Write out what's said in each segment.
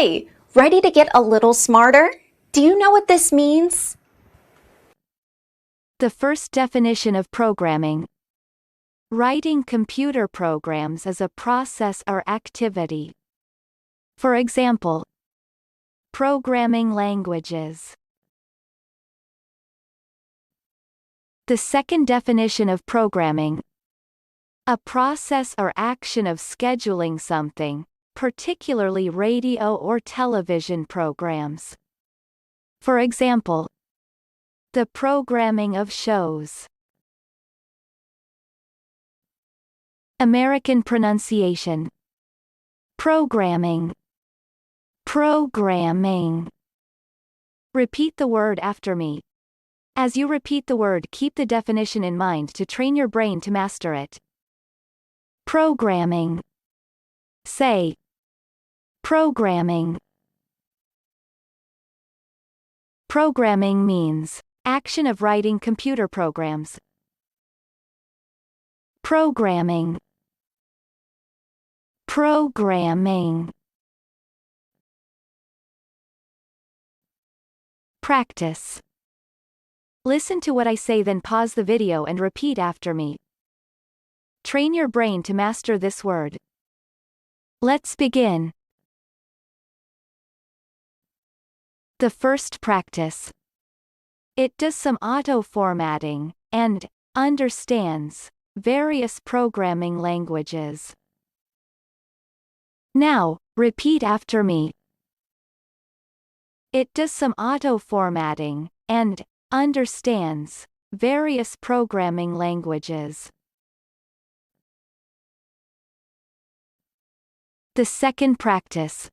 Hi, ready to get a little smarter? Do you know what this means? The first definition of programming. Writing computer programs is a process or activity. For example, programming languages. The second definition of programming. A process or action of scheduling something, particularly radio or television programs. For example, the programming of shows. American pronunciation. Programming. Programming. Repeat the word after me. As you repeat the word, keep the definition in mind to train your brain to master it. Programming. Say. Programming. Programming means action of writing computer programs. Programming. Programming. Practice. Listen to what I say, then pause the video and repeat after me. Train your brain to master this word. Let's begin. The first practice. It does some auto-formatting and understands various programming languages. Now, repeat after me. It does some auto-formatting and understands various programming languages. The second practice.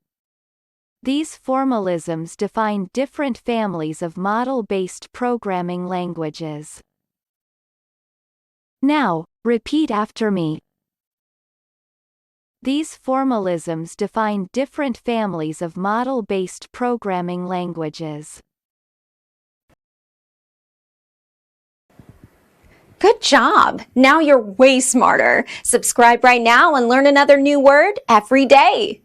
These formalisms define different families of model-based programming languages. Now, repeat after me. These formalisms define different families of model-based programming languages. Good job! Now you're way smarter. Subscribe right now and learn another new word every day.